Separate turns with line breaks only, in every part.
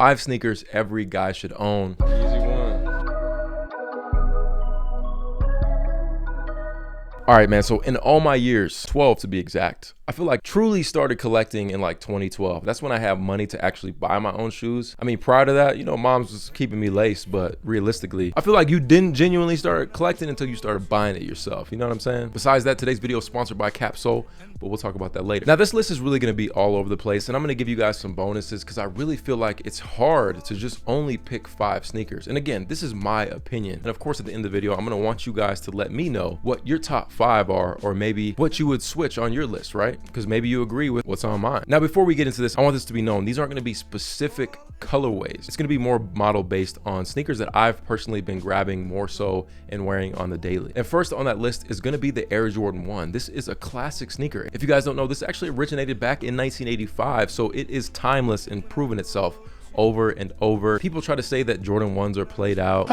5 sneakers every guy should own.
Easy one.
All right, man, so in all my years, 12 to be exact, I feel like truly started collecting in like 2012. That's when I have money to actually buy my own shoes. I mean, prior to that, you know, mom's was keeping me laced, but realistically, I feel like you didn't genuinely start collecting until you started buying it yourself. You know what I'm saying? Besides that, today's video is sponsored by Capsule, but we'll talk about that later. Now, this list is really gonna be all over the place, and I'm gonna give you guys some bonuses because I really feel like it's hard to just only pick 5 sneakers. And again, this is my opinion. And of course, at the end of the video, I'm gonna want you guys to let me know what your top 5 are, or maybe what you would switch on your list, right? Because maybe you agree with what's on mine. Now, before we get into this, I want this to be known. These aren't going to be specific colorways. It's going to be more model based on sneakers that I've personally been grabbing more so and wearing on the daily. And first on that list is going to be the Air Jordan 1. This is a classic sneaker. If you guys don't know, this actually originated back in 1985, so it is timeless and proven itself over and over. People try to say that Jordan 1s are played out,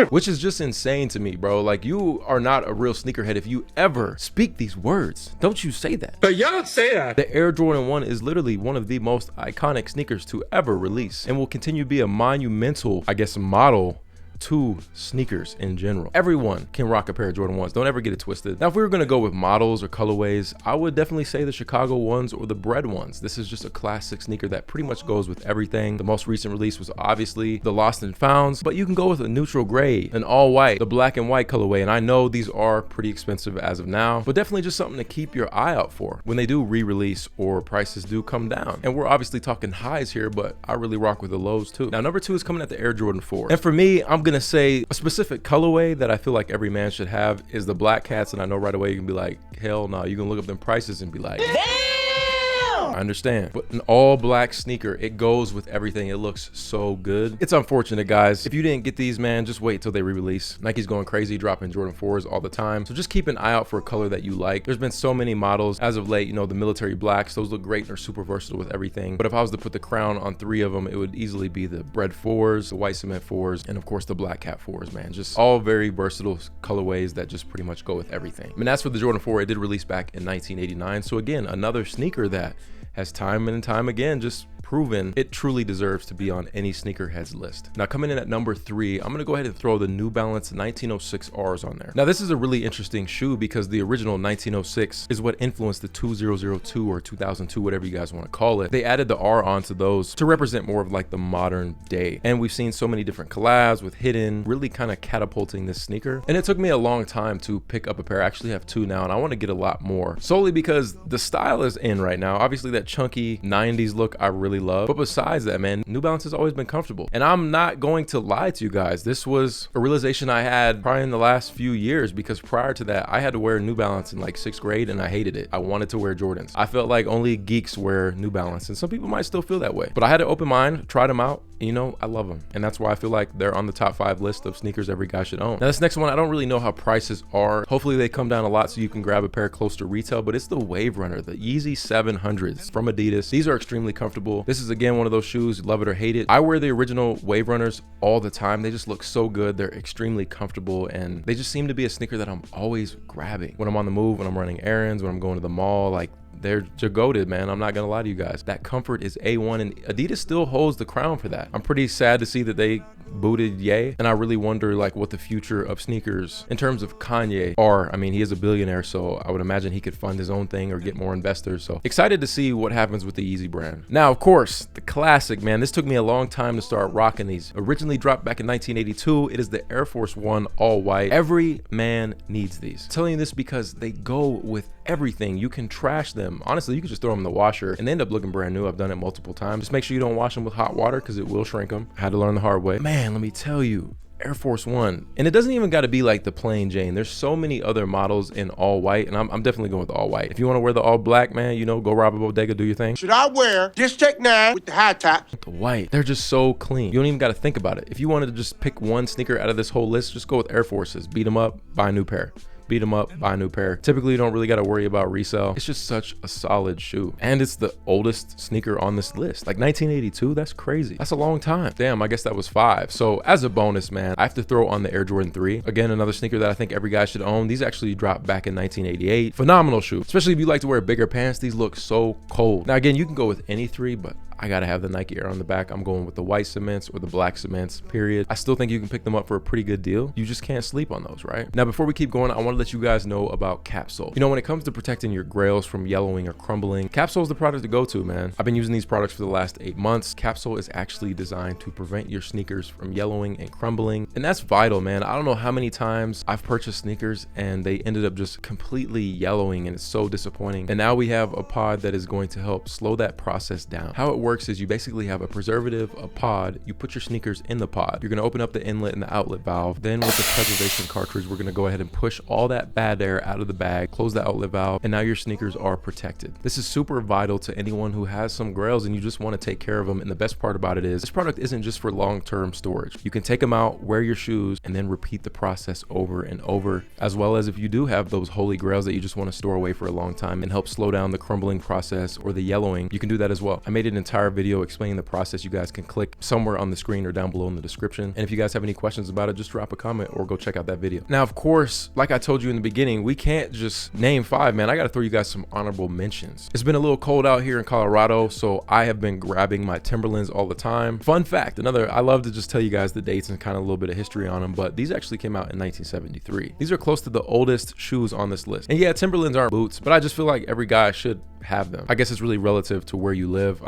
which is just insane to me, bro. Like, you are not a real sneakerhead if you ever speak these words. Don't you say that.
But y'all don't say that.
The Air Jordan 1 is literally one of the most iconic sneakers to ever release and will continue to be a monumental, I guess, model to sneakers in general. Everyone can rock a pair of Jordan 1s. Don't ever get it twisted. Now, if we were gonna go with models or colorways, I would definitely say the Chicago 1s or the Bread 1s. This is just a classic sneaker that pretty much goes with everything. The most recent release was obviously the Lost and Founds, but you can go with a neutral gray, an all white, the black and white colorway. And I know these are pretty expensive as of now, but definitely just something to keep your eye out for when they do re-release or prices do come down. And we're obviously talking highs here, but I really rock with the lows too. Now, number 2 is coming at the Air Jordan 4. And for me, I'm gonna say a specific colorway that I feel like every man should have is the black cats. And I know right away you can be like, hell no, you can look up them prices and be like, I understand, but an all black sneaker, it goes with everything. It looks so good. It's unfortunate, guys. If you didn't get these, man, just wait till they re-release. Nike's going crazy, dropping Jordan 4s all the time. So just keep an eye out for a color that you like. There's been so many models as of late. You know, the military blacks, those look great and are super versatile with everything. But if I was to put the crown on 3 of them, it would easily be the Bread 4s, the white cement 4s, and of course the black cat 4s, man. Just all very versatile colorways that just pretty much go with everything. I mean, as for the Jordan 4, it did release back in 1989. So again, another sneaker that has time and time again just proven it truly deserves to be on any sneakerhead's list. Now, coming in at number 3, I'm gonna go ahead and throw the New Balance 1906Rs on there. Now, this is a really interesting shoe because the original 1906 is what influenced the 2002 or 2002, whatever you guys want to call it. They added the R onto those to represent more of like the modern day. And we've seen so many different collabs with Hidden, really kind of catapulting this sneaker. And it took me a long time to pick up a pair. I actually have 2 now, and I want to get a lot more, solely because the style is in right now. Obviously, that chunky 90s look I really love, but besides that, man, New Balance has always been comfortable. And I'm not going to lie to you guys, this was a realization I had probably in the last few years, because prior to that I had to wear New Balance in like 6th grade and I hated it. I wanted to wear Jordans. I felt like only geeks wear New Balance, and some people might still feel that way, but I had an open mind, tried them out, and you know, I love them, and that's why I feel like they're on the top 5 list of sneakers every guy should own. Now, this next one, I don't really know how prices are. Hopefully they come down a lot so you can grab a pair close to retail, but it's the Wave Runner, the Yeezy 700s from Adidas. These are extremely comfortable. This is again one of those shoes, love it or hate it. I wear the original Wave Runners all the time. They just look so good. They're extremely comfortable, and they just seem to be a sneaker that I'm always grabbing when I'm on the move, when I'm running errands, when I'm going to the mall. Like, they're goated, man. I'm not gonna lie to you guys. That comfort is A1, and Adidas still holds the crown for that. I'm pretty sad to see that they booted Ye, and I really wonder like what the future of sneakers in terms of Kanye are. I mean, he is a billionaire, so I would imagine he could fund his own thing or get more investors. So excited to see what happens with the Yeezy brand. Now, of course, the classic, man. This took me a long time to start rocking these. Originally dropped back in 1982. It is the Air Force 1 all white. Every man needs these. I'm telling you this because they go with everything. You can trash them. Honestly, you can just throw them in the washer and they end up looking brand new. I've done it multiple times. Just make sure you don't wash them with hot water because it will shrink them. I had to learn the hard way. Man, let me tell you, Air Force 1. And it doesn't even got to be like the plain Jane. There's so many other models in all white, and I'm definitely going with all white. If you want to wear the all black, man, you know, go rob a bodega, do your thing.
Should I wear this Tech 9 with the high tops?
The white, they're just so clean. You don't even got to think about it. If you wanted to just pick one sneaker out of this whole list, just go with Air Forces. Beat them up, buy a new pair. beat them up, buy a new pair. Typically, you don't really got to worry about resale. It's just such a solid shoe. And it's the oldest sneaker on this list. Like 1982, that's crazy. That's a long time. Damn, I guess that was 5. So as a bonus, man, I have to throw on the Air Jordan 3. Again, another sneaker that I think every guy should own. These actually dropped back in 1988. Phenomenal shoe. Especially if you like to wear bigger pants. These look so cold. Now, again, you can go with any 3, but I gotta have the Nike Air on the back. I'm going with the white cements or the black cements, period. I still think you can pick them up for a pretty good deal. You just can't sleep on those, right? Now, before we keep going, I wanna let you guys know about Capsule. You know, when it comes to protecting your grails from yellowing or crumbling, Capsule is the product to go to, man. I've been using these products for the last 8 months. Capsule is actually designed to prevent your sneakers from yellowing and crumbling. And that's vital, man. I don't know how many times I've purchased sneakers and they ended up just completely yellowing, and it's so disappointing. And now we have a pod that is going to help slow that process down. How it works is you basically have a preservative, a pod, you put your sneakers in the pod. You're gonna open up the inlet and the outlet valve. Then with the preservation cartridge, we're gonna go ahead and push all that bad air out of the bag, close the outlet valve, and now your sneakers are protected. This is super vital to anyone who has some grails and you just wanna take care of them. And the best part about it is this product isn't just for long-term storage. You can take them out, wear your shoes, and then repeat the process over and over, as well as if you do have those holy grails that you just wanna store away for a long time and help slow down the crumbling process or the yellowing, you can do that as well. I made an entire video explaining the process. You guys can click somewhere on the screen or down below in the description. And if you guys have any questions about it, just drop a comment or go check out that video. Now, of course, like I told you in the beginning, we can't just name 5, man. I gotta throw you guys some honorable mentions. It's been a little cold out here in Colorado, so I have been grabbing my Timberlands all the time. Fun fact, I love to just tell you guys the dates and kind of a little bit of history on them, but these actually came out in 1973. These are close to the oldest shoes on this list. And yeah, Timberlands aren't boots, but I just feel like every guy should have them. I guess it's really relative to where you live.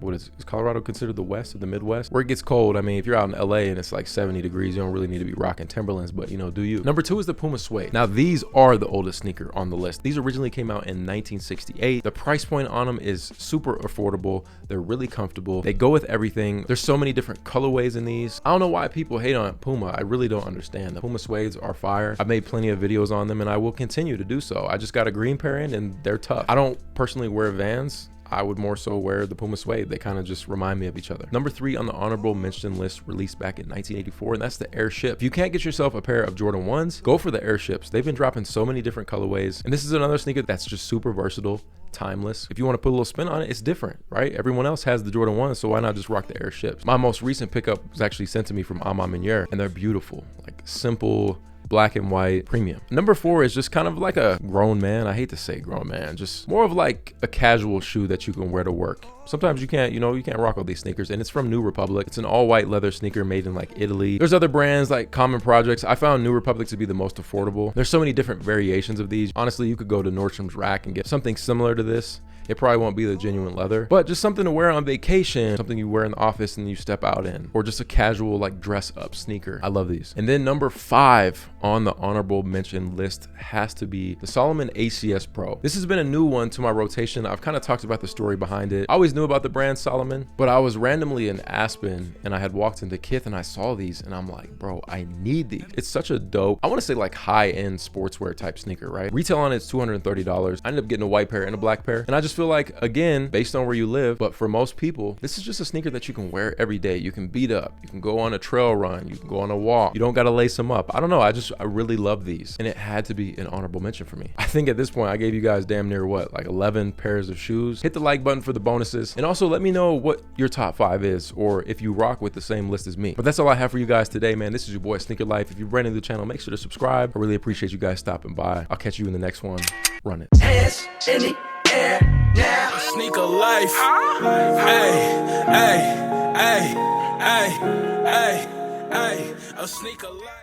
What is Colorado considered the West or the Midwest? Where it gets cold, I mean, if you're out in LA and it's like 70 degrees, you don't really need to be rocking Timberlands, but you know, do you? Number 2 is the Puma Suede. Now, these are the oldest sneaker on the list. These originally came out in 1968. The price point on them is super affordable. They're really comfortable. They go with everything. There's so many different colorways in these. I don't know why people hate on Puma. I really don't understand. The Puma Suedes are fire. I've made plenty of videos on them and I will continue to do so. I just got a green pair in and they're tough. I don't personally wear Vans. I would more so wear the Puma Suede. They kind of just remind me of each other. Number 3 on the honorable mention list, released back in 1984, and that's the Airship. If you can't get yourself a pair of Jordan 1s, go for the Airships. They've been dropping so many different colorways, and this is another sneaker that's just super versatile, timeless. If you want to put a little spin on it, it's different, right? Everyone else has the Jordan 1s, so why not just rock the Airships? My most recent pickup was actually sent to me from Ama Meniere, and they're beautiful, like simple, black and white, premium. Number 4 is just kind of like a grown man. I hate to say grown man, just more of like a casual shoe that you can wear to work. Sometimes you can't rock all these sneakers, and it's from New Republic. It's an all white leather sneaker made in like Italy. There's other brands like Common Projects. I found New Republic to be the most affordable. There's so many different variations of these. Honestly, you could go to Nordstrom's Rack and get something similar to this. It probably won't be the genuine leather, but just something to wear on vacation, something you wear in the office and you step out in, or just a casual like dress up sneaker. I love these. And then number 5 on the honorable mention list has to be the Salomon ACS Pro. This has been a new one to my rotation. I've kind of talked about the story behind it. I always knew about the brand Salomon, but I was randomly in Aspen and I had walked into Kith and I saw these and I'm like, bro, I need these. It's such a dope, I want to say like high-end sportswear type sneaker, right? Retail on it's $230. I ended up getting a white pair and a black pair, and I just feel like, again, based on where you live, but for most people, this is just a sneaker that you can wear every day. You can beat up, you can go on a trail run, you can go on a walk. You don't got to lace them up. I don't know. I really love these, and it had to be an honorable mention for me. I think at this point, I gave you guys damn near what, like 11 pairs of shoes. Hit the like button for the bonuses, and also let me know what your top 5 is, or if you rock with the same list as me. But that's all I have for you guys today, man. This is your boy Sneaker Life. If you're brand new to the channel, make sure to subscribe. I really appreciate you guys stopping by. I'll catch you in the next one. Run it.
Hands in the air now. Sneaker life. Hey, hey, hey, hey, hey, hey. A sneaker life.